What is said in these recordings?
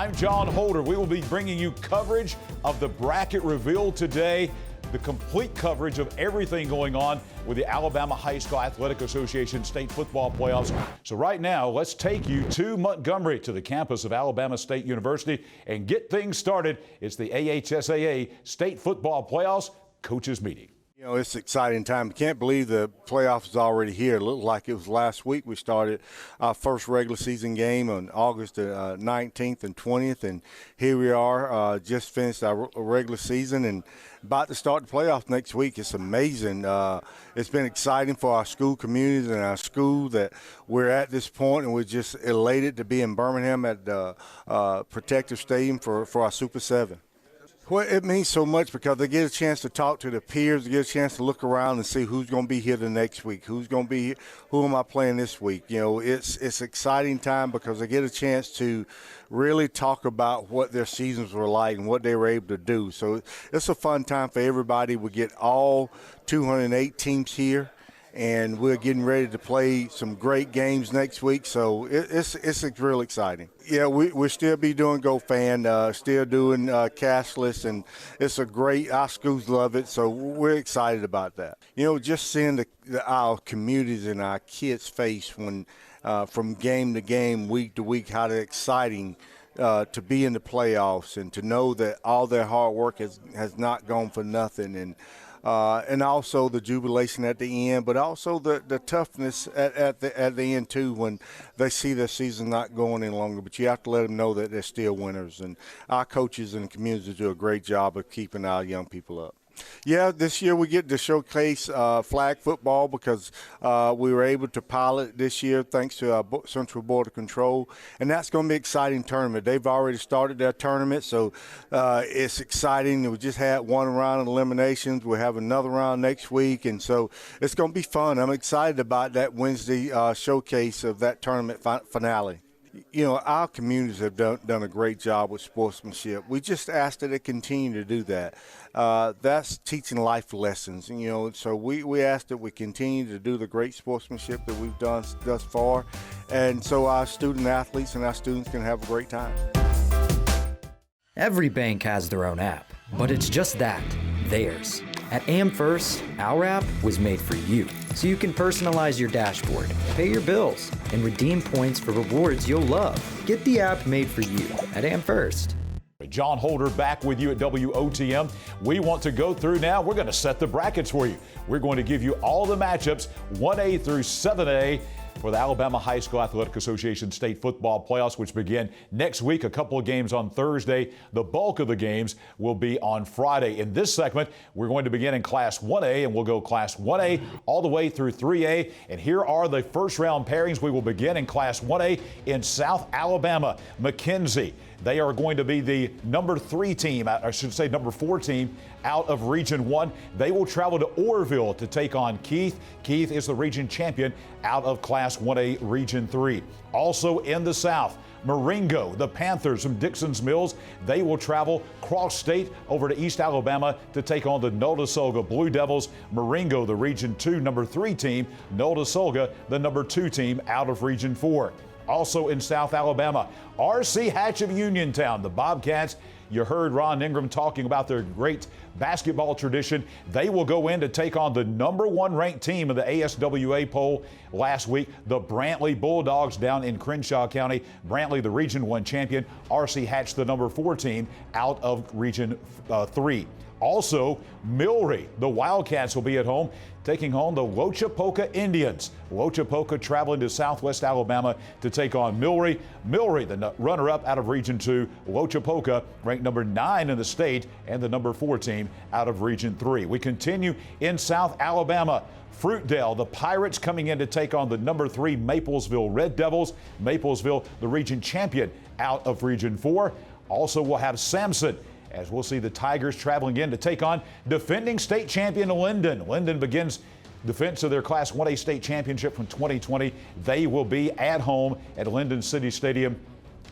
I'm John Holder. We will be bringing you coverage of the bracket reveal today, the complete coverage of everything going on with the Alabama High School Athletic Association state football playoffs. So right now, let's take you to Montgomery, to the campus of Alabama State University, and get things started. It's the AHSAA State Football Playoffs Coaches Meeting. You know, it's an exciting time. I can't believe the playoffs is already here. It looked like it was last week. We started our first regular season game on August 19th and 20th, and here we are, just finished our regular season and about to start the playoffs next week. It's amazing. It's been exciting for our school communities and our school that we're at this point, and we're just elated to be in Birmingham at the Protective Stadium for our Super 7. Well, it means so much because they get a chance to talk to their peers, they get a chance to look around and see who's going to be here the next week, who am I playing this week. You know, it's an exciting time because they get a chance to really talk about what their seasons were like and what they were able to do. So it's a fun time for everybody. We get all 208 teams here, and we're getting ready to play some great games next week, so it's real exciting. Yeah, we'll still be doing GoFan, still doing cashless, and it's our schools love it, so we're excited about that. You know, just seeing our communities and our kids' face when from game to game, week to week, how they're exciting to be in the playoffs and to know that all their hard work has not gone for nothing, and also the jubilation at the end, but also the toughness at the end too when they see their season not going any longer. But you have to let them know that they're still winners, and our coaches and the community do a great job of keeping our young people up. Yeah, this year we get to showcase flag football because we were able to pilot this year thanks to our Central Border Control, and that's going to be an exciting tournament. They've already started their tournament, so it's exciting. We just had one round of eliminations. We'll have another round next week, and so it's going to be fun. I'm excited about that Wednesday showcase of that tournament finale. You know, our communities have done a great job with sportsmanship. We just ask that they continue to do that. That's teaching life lessons, you know, so we ask that we continue to do the great sportsmanship that we've done thus far, and so our student athletes and our students can have a great time. Every bank has their own app, but it's just that, theirs. At AmFirst, our app was made for you, so you can personalize your dashboard, pay your bills, and redeem points for rewards you'll love. Get the app made for you at AmFirst. John Holder back with you at WOTM. We want to go through now. We're going to set the brackets for you. We're going to give you all the matchups, 1A through 7A, for the Alabama High School Athletic Association State Football Playoffs, which begin next week. A couple of games on Thursday. The bulk of the games will be on Friday. In this segment, we're going to begin in Class 1A, and we'll go Class 1A all the way through 3A. And here are the first-round pairings. We will begin in Class 1A in South Alabama. McKenzie. They are going to be the number 3 team, I should say number 4 team, out of Region 1. They will travel to Orrville to take on Keith. Keith is the region champion out of Class 1A Region 3. Also in the South, Marengo, the Panthers from Dixon's Mills, they will travel cross state over to East Alabama to take on the Notasulga Blue Devils. Marengo, the Region 2 number 3 team, Notasulga, the number 2 team out of Region 4. Also in South Alabama, R.C. Hatch of Uniontown, the Bobcats. You heard Ron Ingram talking about their great basketball tradition. They will go in to take on the number 1 ranked team in the ASWA poll last week, the Brantley Bulldogs down in Crenshaw County. Brantley, the Region 1 champion. R.C. Hatch, the number 4 team out of Region 3. Also, Milry, the Wildcats will be at home, taking home the Lochapoka Indians. Lochapoka traveling to Southwest Alabama to take on Milry. Milry, the runner-up out of Region 2. Lochapoka, ranked number 9 in the state and the number 4 team out of Region 3. We continue in South Alabama. Fruitdale, the Pirates coming in to take on the number 3 Maplesville Red Devils. Maplesville, the region champion out of Region 4. Also, we'll have Samson, as we'll see the Tigers traveling in to take on defending state champion Linden. Linden begins defense of their Class 1A state championship from 2020. They will be at home at Linden City Stadium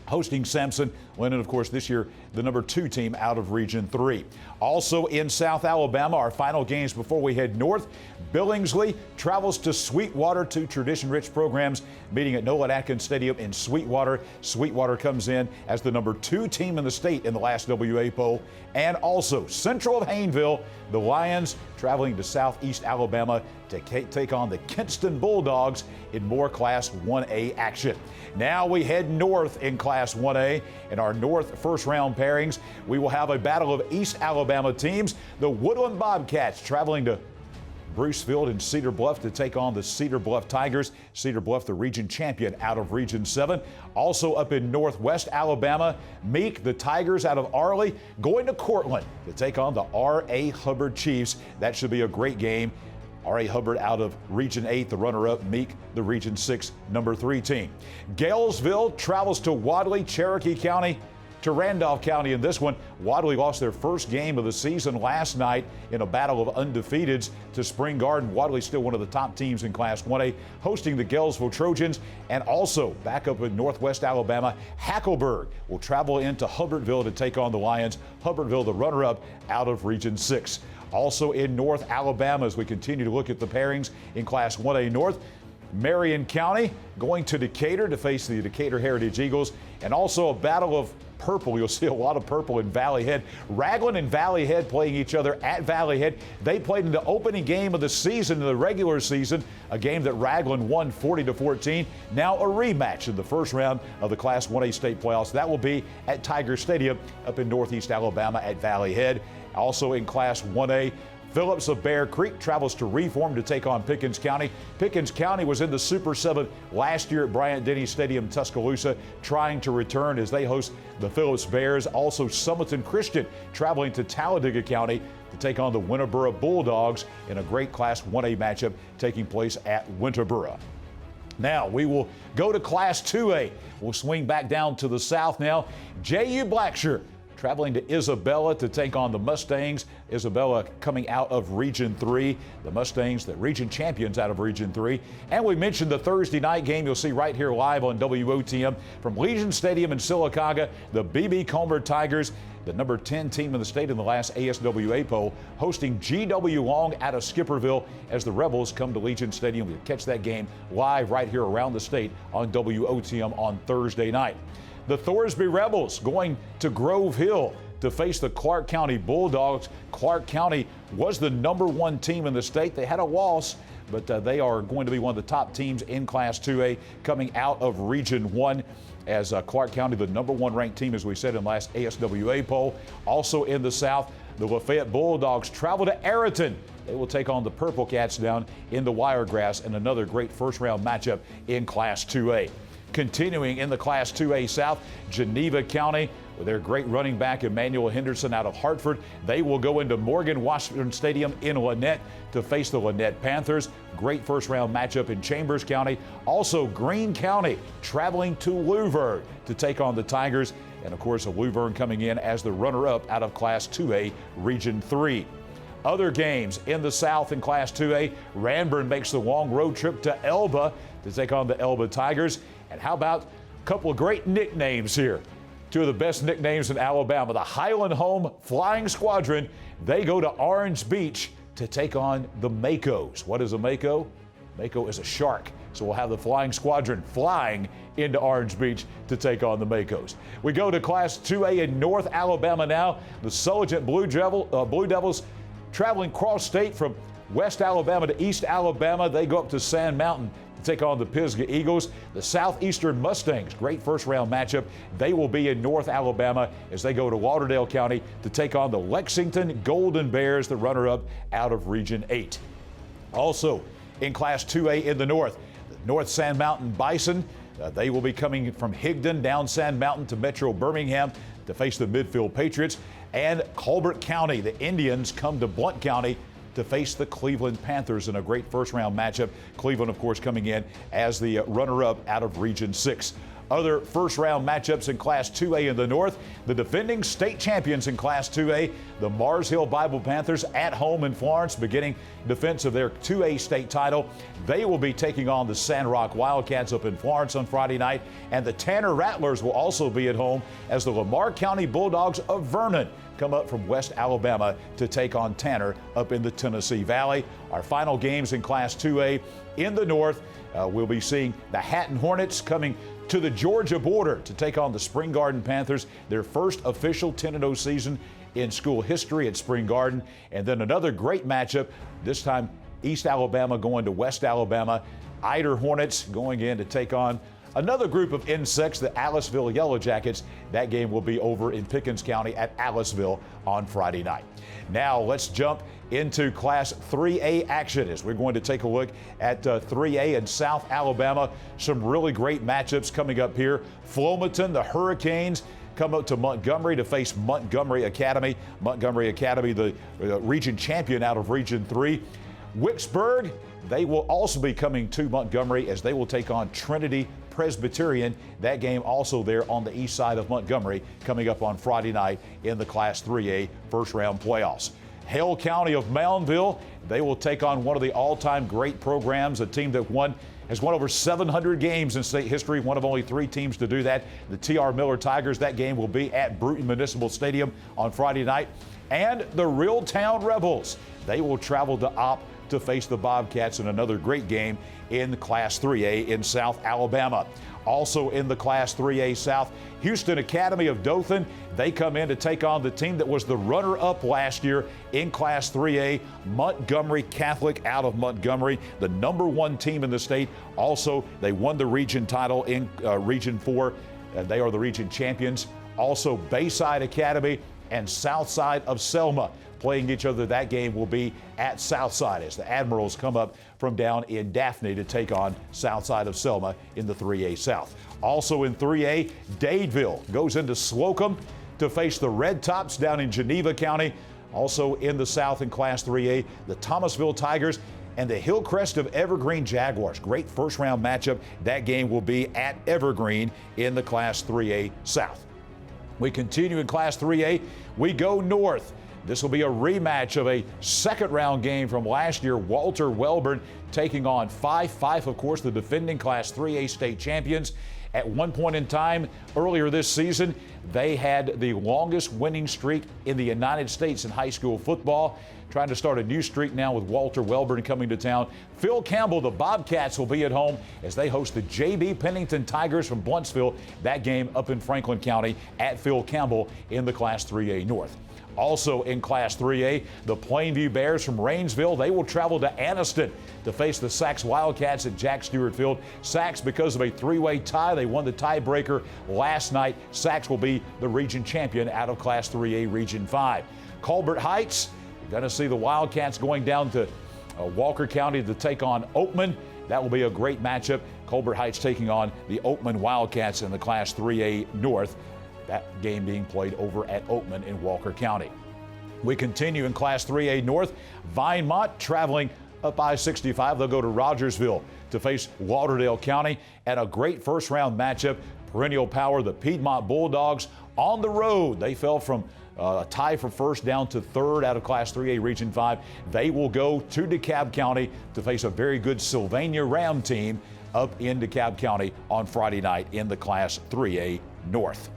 hosting Samson. Linden, of course, this year the number 2 team out of Region 3. Also in South Alabama, our final games before we head north, Billingsley travels to Sweetwater, 2 tradition-rich programs meeting at Nolan Atkins Stadium in Sweetwater. Sweetwater comes in as the number 2 team in the state in the last WA poll. And also Central of Hayneville, the Lions traveling to Southeast Alabama to take on the Kinston Bulldogs in more Class 1A action. Now we head north in Class 1A. In our north first-round pairings, we will have a battle of East Alabama teams. The Woodland Bobcats traveling to Bruce Field in Cedar Bluff to take on the Cedar Bluff Tigers. Cedar Bluff, the region champion out of Region 7. Also up in northwest Alabama, Meek, the Tigers out of Arley, going to Cortland to take on the R.A. Hubbard Chiefs. That should be a great game. R.A. Hubbard out of Region 8, the runner-up, Meek, the Region 6, number 3 team. Galesville travels to Wadley, Cherokee County, to Randolph County in this one. Wadley lost their first game of the season last night in a battle of undefeateds to Spring Garden. Wadley still one of the top teams in Class 1A, hosting the Galesville Trojans. And also back up in northwest Alabama, Hackleburg will travel into Hubbardville to take on the Lions. Hubbardville, the runner-up out of Region 6. Also in North Alabama, as we continue to look at the pairings in Class 1A North, Marion County going to Decatur to face the Decatur Heritage Eagles, and also a battle of purple. You'll see a lot of purple in Valley Head. Raglan and Valley Head playing each other at Valley Head. They played in the opening game of the season, in the regular season, a game that Raglan won 40-14. Now a rematch in the first round of the Class 1A state playoffs. That will be at Tiger Stadium up in northeast Alabama at Valley Head. Also in Class 1A, Phillips of Bear Creek travels to Reform to take on Pickens County. Pickens County was in the Super 7 last year at Bryant-Denny Stadium, Tuscaloosa, trying to return as they host the Phillips Bears. Also, Summerton Christian traveling to Talladega County to take on the Winterboro Bulldogs in a great Class 1A matchup taking place at Winterboro. Now we will go to Class 2A. We'll swing back down to the south now. J.U. Blackshear traveling to Isabella to take on the Mustangs. Isabella coming out of Region 3. The Mustangs, the region champions out of Region 3. And we mentioned the Thursday night game you'll see right here live on WOTM from Legion Stadium in Sylacauga. The B.B. Comer Tigers, the number 10 team in the state in the last ASWA poll, hosting G.W. Long out of Skipperville as the Rebels come to Legion Stadium. We'll catch that game live right here around the state on WOTM on Thursday night. The Thorsby Rebels going to Grove Hill to face the Clark County Bulldogs. Clark County was the number 1 team in the state. They had a loss, but they are going to be one of the top teams in Class 2A coming out of Region 1 as Clark County, the number 1 ranked team, as we said in last ASWA poll. Also in the South, the Lafayette Bulldogs travel to Ariton. They will take on the Purple Cats down in the Wiregrass in another great first-round matchup in Class 2A. Continuing in the Class 2A South, Geneva County, with their great running back Emmanuel Henderson out of Hartford, they will go into Morgan Washington Stadium in Lynette to face the Lynette Panthers. Great first-round matchup in Chambers County. Also, Greene County traveling to Luverne to take on the Tigers. And, of course, Luverne coming in as the runner-up out of Class 2A Region 3. Other games in the South in Class 2A, Ranburne makes the long road trip to Elba to take on the Elba Tigers. And how about a couple of great nicknames here? 2 of the best nicknames in Alabama. The Highland Home Flying Squadron, they go to Orange Beach to take on the Makos. What is a Mako? Mako is a shark. So we'll have the Flying Squadron flying into Orange Beach to take on the Makos. We go to Class 2A in North Alabama now. The Sulligent Blue Devils traveling cross-state from West Alabama to East Alabama. They go up to Sand Mountain to take on the Pisgah Eagles. The Southeastern Mustangs, great first-round matchup. They will be in North Alabama as they go to Lauderdale County to take on the Lexington Golden Bears, the runner-up out of Region 8. Also in Class 2A in the North, the North Sand Mountain Bison, they will be coming from Higdon down Sand Mountain to Metro Birmingham to face the Midfield Patriots. And Colbert County, the Indians, come to Blount County to face the Cleveland Panthers in a great first-round matchup. Cleveland, of course, coming in as the runner-up out of Region 6. Other first-round matchups in Class 2A in the North, the defending state champions in Class 2A, the Mars Hill Bible Panthers at home in Florence, beginning defense of their 2A state title. They will be taking on the Sandrock Wildcats up in Florence on Friday night, and the Tanner Rattlers will also be at home as the Lamar County Bulldogs of Vernon come up from West Alabama to take on Tanner up in the Tennessee Valley. Our final games in Class 2A in the North, we'll be seeing the Hatton Hornets coming to the Georgia border to take on the Spring Garden Panthers, their first official 10-0 season in school history at Spring Garden. And then another great matchup, this time East Alabama going to West Alabama. Eider Hornets going in to take on another group of insects, the Aliceville Yellow Jackets. That game will be over in Pickens County at Aliceville on Friday night. Now let's jump into Class 3A action as we're going to take a look at 3A in South Alabama. Some really great matchups coming up here. Flomaton, the Hurricanes, come up to Montgomery to face Montgomery Academy. Montgomery Academy, the region champion out of Region 3. Wicksburg, they will also be coming to Montgomery as they will take on Trinity Presbyterian. That game also there on the east side of Montgomery coming up on Friday night in the Class 3A first round playoffs. Hale County of Moundville, they will take on one of the all-time great programs, a team that has won over 700 games in state history, one of only 3 teams to do that. The T.R. Miller Tigers, that game will be at Bruton Municipal Stadium on Friday night. And the Reeltown Rebels, they will travel to Opp to face the Bobcats in another great game in Class 3A in South Alabama. Also in the Class 3A South, Houston Academy of Dothan, they come in to take on the team that was the runner-up last year in Class 3A, Montgomery Catholic out of Montgomery, the #1 team in the state. Also, they won the region title in Region 4, and they are the region champions. Also, Bayside Academy and Southside of Selma playing each other. That game will be at Southside as the Admirals come up from down in Daphne to take on Southside of Selma in the 3A South. Also in 3A, Dadeville goes into Slocum to face the Red Tops down in Geneva County. Also in the South in Class 3A, the Thomasville Tigers and the Hillcrest of Evergreen Jaguars. Great first round matchup. That game will be at Evergreen in the Class 3A South. We continue in Class 3A. We go north. This will be a rematch of a second round game from last year. Walter Welborn taking on Fife, of course, the defending Class 3A state champions. At one point in time earlier this season, they had the longest winning streak in the United States in high school football. Trying to start a new streak now with Walter Welborn coming to town. Phil Campbell, the Bobcats, will be at home as they host the J.B. Pennington Tigers from Bluntsville. That game up in Franklin County at Phil Campbell in the Class 3A North. Also in Class 3A, the Plainview Bears from Rainsville, they will travel to Anniston to face the Sacs Wildcats at Jack Stewart Field. Sacs, because of a 3-way tie, they won the tiebreaker last night. Sacs will be the region champion out of Class 3A Region 5. Colbert Heights, you're going to see the Wildcats going down to Walker County to take on Oatman. That will be a great matchup. Colbert Heights taking on the Oatman Wildcats in the Class 3A North. That game being played over at Oatman in Walker County. We continue in Class 3A North. Vinemont traveling up I-65. They'll go to Rogersville to face Lauderdale County. And a great first-round matchup. Perennial power, the Piedmont Bulldogs on the road. They fell from a tie for first down to third out of Class 3A Region 5. They will go to DeKalb County to face a very good Sylvania Ram team up in DeKalb County on Friday night in the Class 3A North.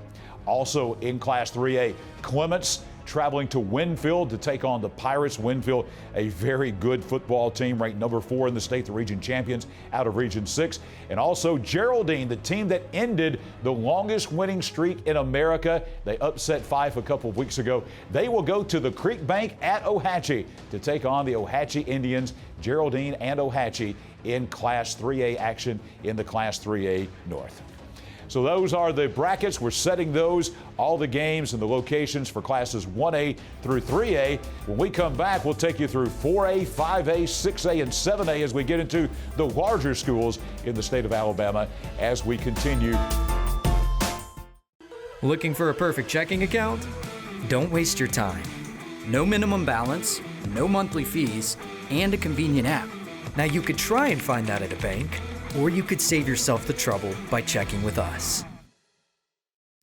Also in Class 3A, Clements traveling to Winfield to take on the Pirates. Winfield, a very good football team, ranked #4 in the state, the region champions out of Region 6. And also Geraldine, the team that ended the longest winning streak in America. They upset Fife a couple of weeks ago. They will go to the Creek Bank at Ohatchee to take on the Ohatchee Indians. Geraldine and Ohatchee in Class 3A action in the Class 3A North. So those are the brackets. We're setting those, all the games and the locations for classes 1A through 3A. When we come back, we'll take you through 4A, 5A, 6A, and 7A as we get into the larger schools in the state of Alabama as we continue. Looking for a perfect checking account? Don't waste your time. No minimum balance, no monthly fees, and a convenient app. Now you could try and find that at a bank, Or you could save yourself the trouble by checking with us.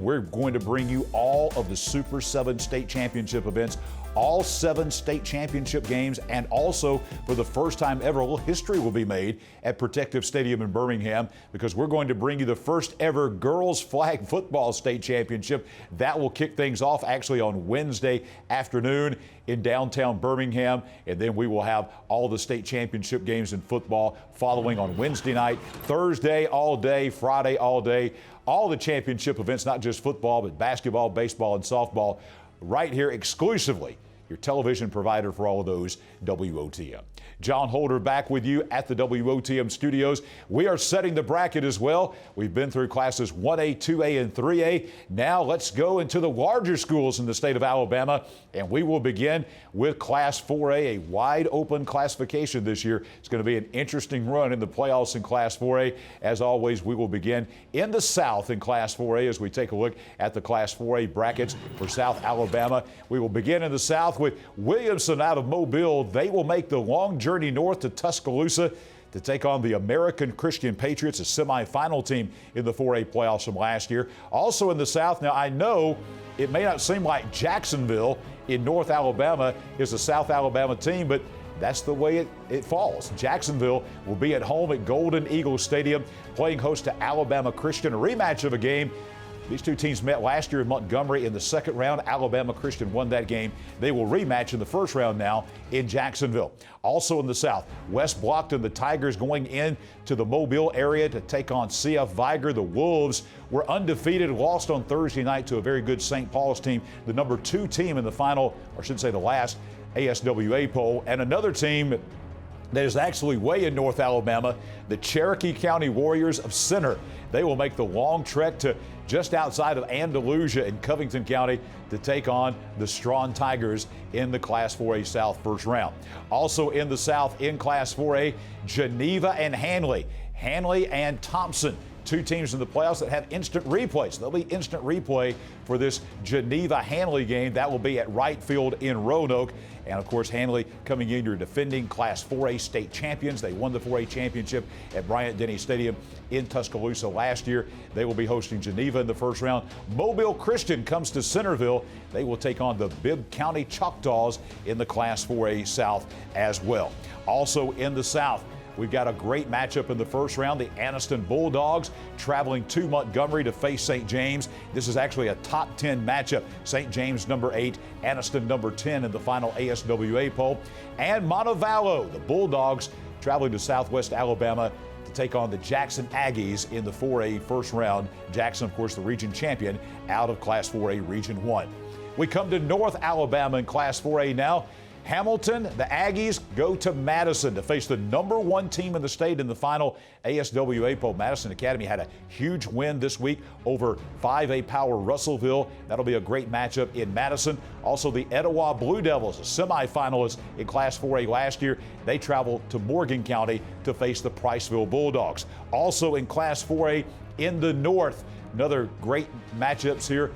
We're going to bring you all of the Super 7 state championship events, all 7 state championship games, and also for the first time ever, a little history will be made at Protective Stadium in Birmingham, because we're going to bring you the first ever girls flag football state championship. That will kick things off actually on Wednesday afternoon in downtown Birmingham, and then we will have all the state championship games in football following on Wednesday night, Thursday all day, Friday all day. All the championship events, not just football, but basketball, baseball, and softball, right here exclusively, your television provider for all of those, WOTM. John Holder back with you at the WOTM studios. We are setting the bracket as well. We've been through classes 1A, 2A, and 3A. Now let's go into the larger schools in the state of Alabama, and we will begin with Class 4A, a wide open classification this year. It's going to be an interesting run in the playoffs in Class 4A. As always, we will begin in the South in Class 4A as we take a look at the Class 4A brackets for South Alabama. We will begin in the South with Williamson out of Mobile. They will make the long journey north to Tuscaloosa to take on the American Christian Patriots, a semifinal team in the 4A playoffs from last year. Also in the South, now I know it may not seem like Jacksonville in North Alabama is a South Alabama team, but that's the way it falls. Jacksonville will be at home at Golden Eagle Stadium playing host to Alabama Christian, a rematch of a game. These two teams met last year in Montgomery in the second round. Alabama Christian won that game. They will rematch in the first round now in Jacksonville. Also in the South, West Blockton, the Tigers going in to the Mobile area to take on CF Viger. The Wolves were undefeated, lost on Thursday night to a very good St. Paul's team, the number 2 team in the final, or I should say the last ASWA poll. And another team that is actually way in North Alabama, the Cherokee County Warriors of Center. They will make the long trek to just outside of Andalusia in Covington County to take on the Strawn Tigers in the Class 4A South first round. Also in the South in Class 4A, Geneva and Hanley. Hanley and Thompson, 2 teams in the playoffs that have instant replays. There'll be instant replay for this Geneva-Hanley game. That will be at Wright Field in Roanoke. And, of course, Hanley coming in, your defending Class 4A state champions. They won the 4A championship at Bryant-Denny Stadium in Tuscaloosa last year. They will be hosting Geneva in the first round. Mobile Christian comes to Centerville. They will take on the Bibb County Choctaws in the Class 4A South as well. Also in the South, we've got a great matchup in the first round. The Anniston Bulldogs traveling to Montgomery to face St. James. This is actually a top 10 matchup. St. James number 8, Anniston number 10 in the final ASWA poll. And Montevallo, the Bulldogs, traveling to Southwest Alabama to take on the Jackson Aggies in the 4A first round. Jackson, of course, the region champion out of Class 4A Region 1. We come to North Alabama in Class 4A now. Hamilton, the Aggies, go to Madison to face the number 1 team in the state in the final ASWA poll. Madison Academy had a huge win this week over 5A power Russellville. That'll be a great matchup in Madison. Also, the Etowah Blue Devils, a semifinalist in Class 4A last year. They travel to Morgan County to face the Priceville Bulldogs. Also in Class 4A in the North, another great matchups here.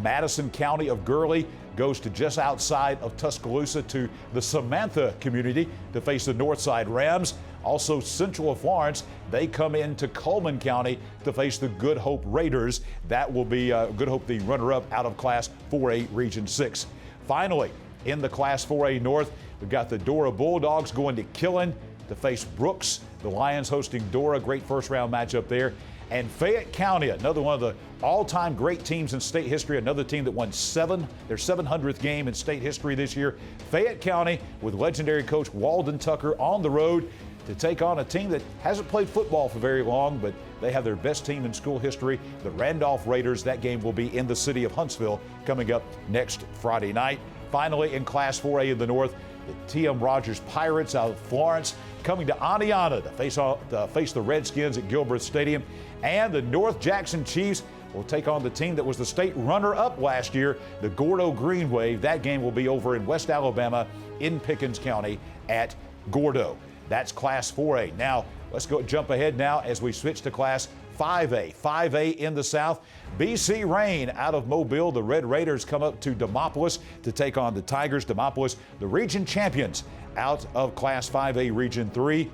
Madison County of Gurley goes to just outside of Tuscaloosa to the Samantha community to face the Northside Rams. Also Central of Florence, they come into Coleman County to face the Good Hope Raiders. That will be Good Hope, the runner-up out of Class 4A Region 6. Finally, in the Class 4A North, we've got the Dora Bulldogs going to Killen to face Brooks. The Lions hosting Dora, great first-round matchup there. And Fayette County, another one of the all-time great teams in state history, another team that won their 700th game in state history this year. Fayette County with legendary coach Walden Tucker on the road to take on a team that hasn't played football for very long, but they have their best team in school history, the Randolph Raiders. That game will be in the city of Huntsville coming up next Friday night. Finally, in Class 4A in the North, the T.M. Rogers Pirates out of Florence coming to Aniana to face the Redskins at Gilbert Stadium. And the North Jackson Chiefs will take on the team that was the state runner-up last year, the Gordo Green Wave. That game will be over in West Alabama in Pickens County at Gordo. That's Class 4A. Now, let's jump ahead now as we switch to Class 5A. 5A in the South, BC Rain out of Mobile. The Red Raiders come up to Demopolis to take on the Tigers. Demopolis, the region champions out of Class 5A Region 3.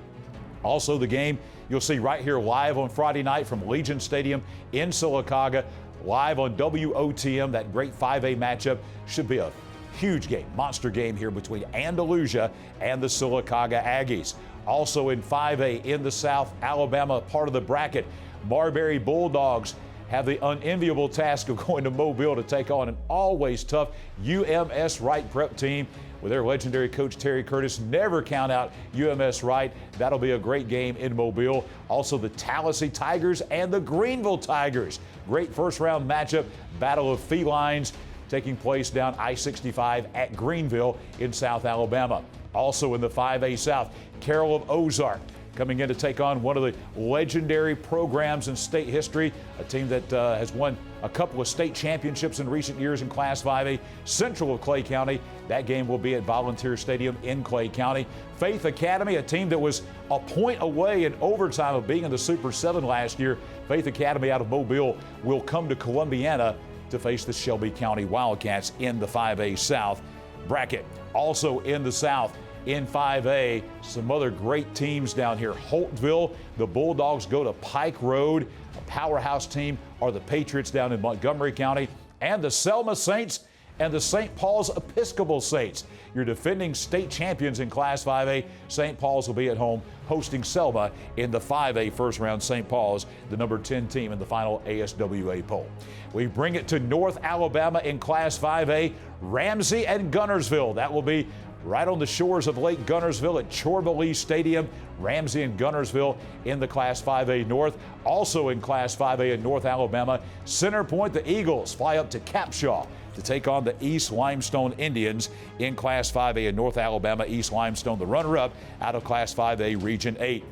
Also, the game you'll see right here live on Friday night from Legion Stadium in Sylacauga, live on WOTM. That great 5A matchup should be a huge game, monster game here between Andalusia and the Sylacauga Aggies. Also in 5A in the South, Alabama, part of the bracket, Marbury Bulldogs have the unenviable task of going to Mobile to take on an always tough UMS Wright prep team with their legendary coach Terry Curtis. Never count out UMS Wright. That'll be a great game in Mobile. Also the Tallahassee Tigers and the Greenville Tigers. Great first round matchup, battle of felines taking place down I-65 at Greenville in South Alabama. Also in the 5A South, Carroll of Ozark coming in to take on one of the legendary programs in state history, a team that has won a couple of state championships in recent years in Class 5A, Central of Clay County. That game will be at Volunteer Stadium in Clay County. Faith Academy, a team that was a point away in overtime of being in the Super 7 last year. Faith Academy out of Mobile will come to Columbiana to face the Shelby County Wildcats in the 5A South bracket. Also in the South, in 5A, some other great teams down here. Holtville, the Bulldogs go to Pike Road. A powerhouse team are the Patriots down in Montgomery County, and the Selma Saints and the St. Paul's Episcopal Saints. Your defending state champions in Class 5A, St. Paul's will be at home hosting Selma in the 5A first round. St. Paul's, the number 10 team in the final ASWA poll. We bring it to North Alabama in Class 5A, Ramsey and Gunnersville. That will be right on the shores of Lake Gunnersville at Chorba-Lee Stadium. Ramsey and Gunnersville in the Class 5A North. Also in Class 5A in North Alabama, Center Point, the Eagles fly up to Capshaw to take on the East Limestone Indians in Class 5A in North Alabama. East Limestone, the runner-up out of Class 5A Region 8.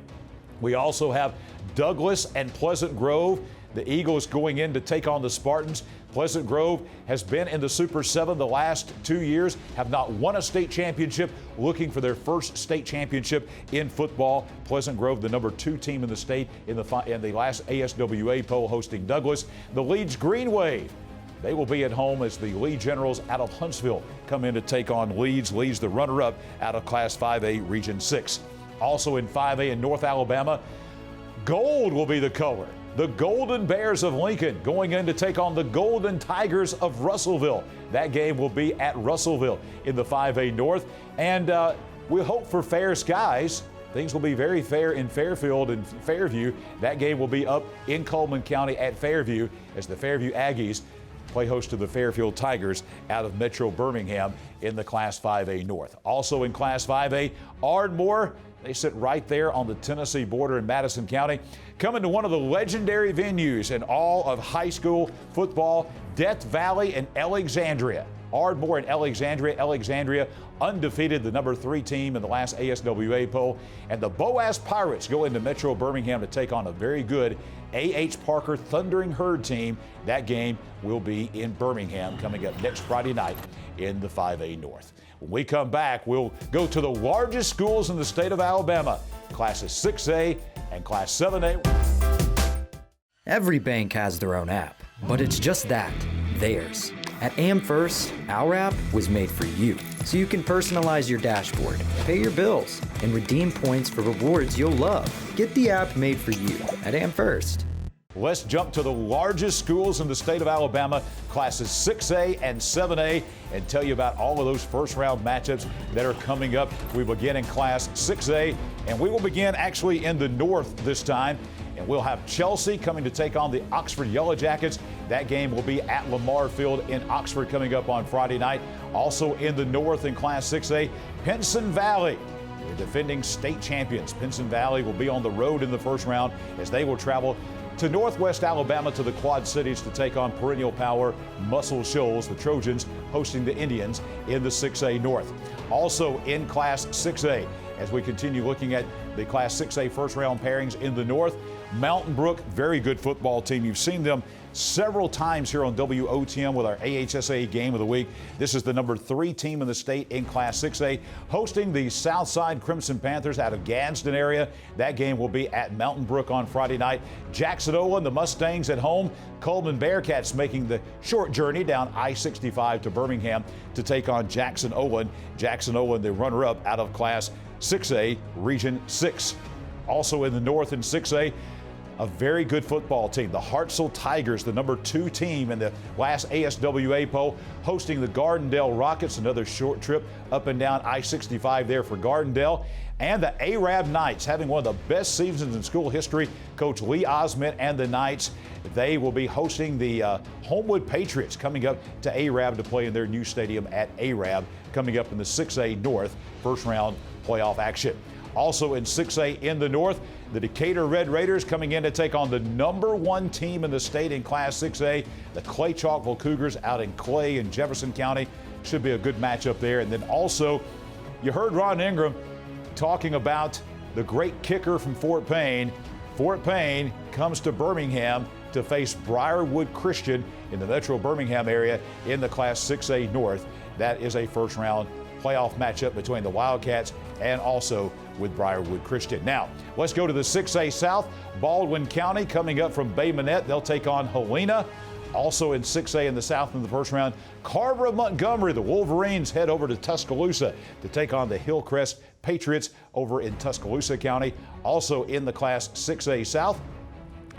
We also have Douglas and Pleasant Grove. The Eagles going in to take on the Spartans. Pleasant Grove has been in the Super 7 the last 2 years, have not won a state championship, looking for their first state championship in football. Pleasant Grove, the number 2 team in the state in the last ASWA poll, hosting Douglas. The Leeds Green Wave, they will be at home as the Lee Generals out of Huntsville come in to take on Leeds. Leeds, the runner-up out of Class 5A Region 6. Also in 5A in North Alabama, gold will be the color. The Golden Bears of Lincoln going in to take on the Golden Tigers of Russellville. That game will be at Russellville in the 5A North. And we hope for fair skies. Things will be very fair in Fairfield and Fairview. That game will be up in Coleman County at Fairview as the Fairview Aggies play host to the Fairfield Tigers out of Metro Birmingham in the Class 5A North. Also in Class 5A, Ardmore, they sit right there on the Tennessee border in Madison County, coming to one of the legendary venues in all of high school football, Death Valley and Alexandria. Ardmore and Alexandria undefeated, the number 3 team in the last ASWA poll. And the Boaz Pirates go into Metro Birmingham to take on a very good A.H. Parker Thundering Herd team. That game will be in Birmingham coming up next Friday night in the 5A North. When we come back, we'll go to the largest schools in the state of Alabama, Classes 6A and Class 7A. Every bank has their own app, but it's just that, theirs. At AmFirst, our app was made for you, so you can personalize your dashboard, pay your bills, and redeem points for rewards you'll love. Get the app made for you at AmFirst. Let's jump to the largest schools in the state of Alabama, Classes 6A and 7A, and tell you about all of those first-round matchups that are coming up. We begin in Class 6A, and we will begin actually in the north this time. And we'll have Chelsea coming to take on the Oxford Yellow Jackets. That game will be at Lamar Field in Oxford coming up on Friday night. Also in the north in Class 6A, Pinson Valley, the defending state champions. Pinson Valley will be on the road in the first round as they will travel to Northwest Alabama to the Quad Cities to take on perennial power Muscle Shoals, the Trojans hosting the Indians in the 6A North. Also in Class 6A, as we continue looking at the Class 6A first round pairings in the north, Mountain Brook, very good football team. You've seen them several times here on WOTM with our AHSAA Game of the Week. This is the number 3 team in the state in Class 6A, hosting the Southside Crimson Panthers out of Gadsden area. That game will be at Mountain Brook on Friday night. Jackson-Olin, the Mustangs at home. Coleman Bearcats making the short journey down I-65 to Birmingham to take on Jackson-Olin. Jackson-Olin, the runner-up out of Class 6A, Region 6. Also in the North in 6A, a very good football team. The Hartselle Tigers, the number 2 team in the last ASWA poll, hosting the Gardendale Rockets. Another short trip up and down I-65 there for Gardendale. And the Arab Knights, having one of the best seasons in school history. Coach Lee Osment and the Knights, they will be hosting the Homewood Patriots coming up to Arab to play in their new stadium at Arab, coming up in the 6A North first round playoff action. Also in 6A in the North, the Decatur Red Raiders coming in to take on the number 1 team in the state in Class 6A, the Clay Chalkville Cougars out in Clay in Jefferson County. Should be a good matchup there. And then also, you heard Ron Ingram talking about the great kicker from Fort Payne. Fort Payne comes to Birmingham to face Briarwood Christian in the Metro Birmingham area in the Class 6A North. That is a first round playoff matchup between the Wildcats and also with Briarwood Christian. Now, let's go to the 6A South. Baldwin County coming up from Bay Minette. They'll take on Helena. Also in 6A in the South in the first round, Carver of Montgomery, the Wolverines, head over to Tuscaloosa to take on the Hillcrest Patriots over in Tuscaloosa County. Also in the Class 6A South,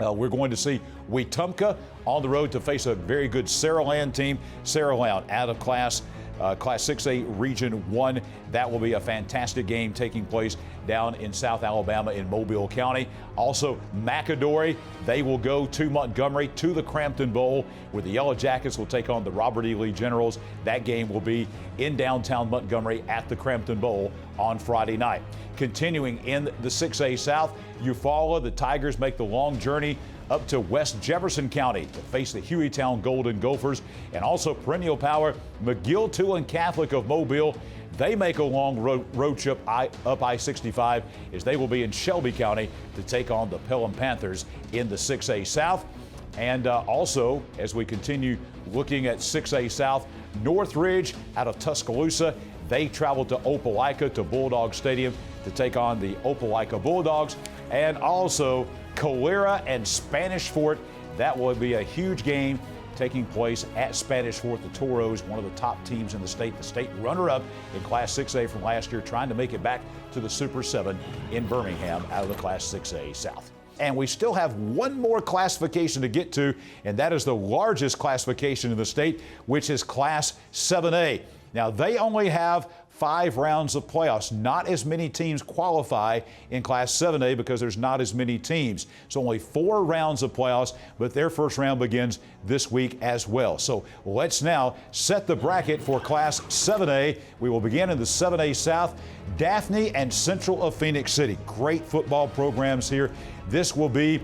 we're going to see Wetumpka on the road to face a very good Saraland team. Saraland out of Class 6A Region 1. That will be a fantastic game taking place down in South Alabama in Mobile County. Also, McAdory, they will go to Montgomery to the Crampton Bowl, where the Yellow Jackets will take on the Robert E. Lee Generals. That game will be in downtown Montgomery at the Crampton Bowl on Friday night. Continuing in the 6A South, Eufaula, the Tigers make the long journey up to West Jefferson County to face the Hueytown Golden Gophers. And also perennial power, McGill-Tulane Catholic of Mobile. They make a long road trip up I-65 as they will be in Shelby County to take on the Pelham Panthers in the 6A South. And also, as we continue looking at 6A South, Northridge out of Tuscaloosa, they travel to Opelika to Bulldog Stadium to take on the Opelika Bulldogs. And also, Calera and Spanish Fort. That will be a huge game taking place at Spanish Fort. The Toros, one of the top teams in the state runner-up in Class 6A from last year, trying to make it back to the Super 7 in Birmingham out of the Class 6A South. And we still have one more classification to get to, and that is the largest classification in the state, which is Class 7A. Now, they only have 5 rounds of playoffs. Not as many teams qualify in Class 7A because there's not as many teams. So only 4 rounds of playoffs, but their first round begins this week as well. So let's now set the bracket for Class 7A. We will begin in the 7A South. Daphne and Central of Phoenix City. Great football programs here. This will be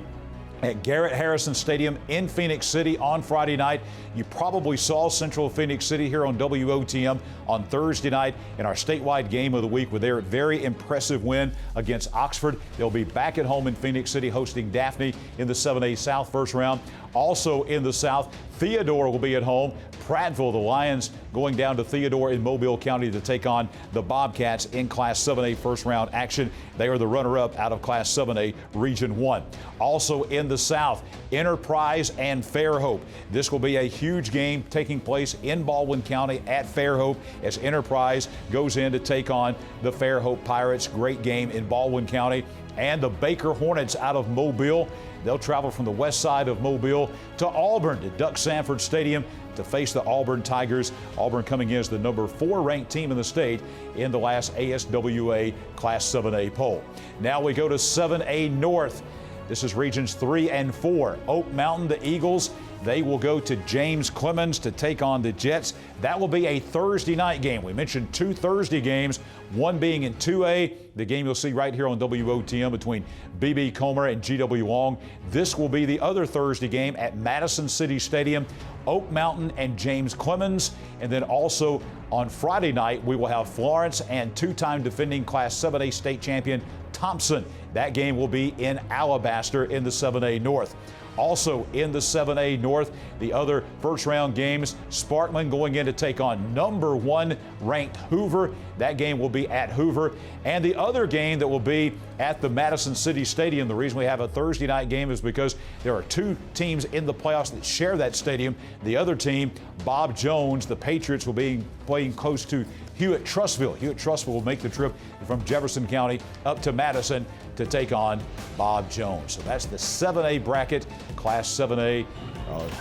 at Garrett Harrison Stadium in Phoenix City on Friday night. You probably saw Central Phoenix City here on WOTM on Thursday night in our statewide game of the week with their very impressive win against Oxford. They'll be back at home in Phoenix City hosting Daphne in the 7A South first round. Also in the South, Theodore will be at home. Prattville, the Lions, going down to Theodore in Mobile County to take on the Bobcats in Class 7A first round action. They are the runner-up out of Class 7A Region 1. Also in the South, Enterprise and Fairhope. This will be a huge game taking place in Baldwin County at Fairhope as Enterprise goes in to take on the Fairhope Pirates. Great game in Baldwin County. And the Baker Hornets out of Mobile. They'll travel from the west side of Mobile to Auburn to Duck Sanford Stadium to face the Auburn Tigers. Auburn coming in as the number 4 ranked team in the state in the last ASWA Class 7A poll. Now we go to 7A North. This is regions 3 and 4. Oak Mountain, the Eagles, they will go to James Clemens to take on the Jets. That will be a Thursday night game. We mentioned 2 Thursday games, one being in 2A, the game you'll see right here on WOTM between B.B. Comer and G.W. Long. This will be the other Thursday game at Madison City Stadium, Oak Mountain and James Clemens. And then also on Friday night, we will have Florence and 2-time defending Class 7A state champion Thompson. That game will be in Alabaster in the 7A North. Also in the 7A North, the other first round games, Sparkman going in to take on number 1 ranked Hoover. That game will be at Hoover. And the other game that will be at the Madison City Stadium, the reason we have a Thursday night game is because there are 2 teams in the playoffs that share that stadium. The other team, Bob Jones, the Patriots, will be playing close to Hewitt-Trussville. Hewitt-Trussville will make the trip from Jefferson County up to Madison to take on Bob Jones. So that's the 7A bracket, Class 7A,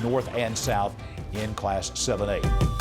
North and South in Class 7A.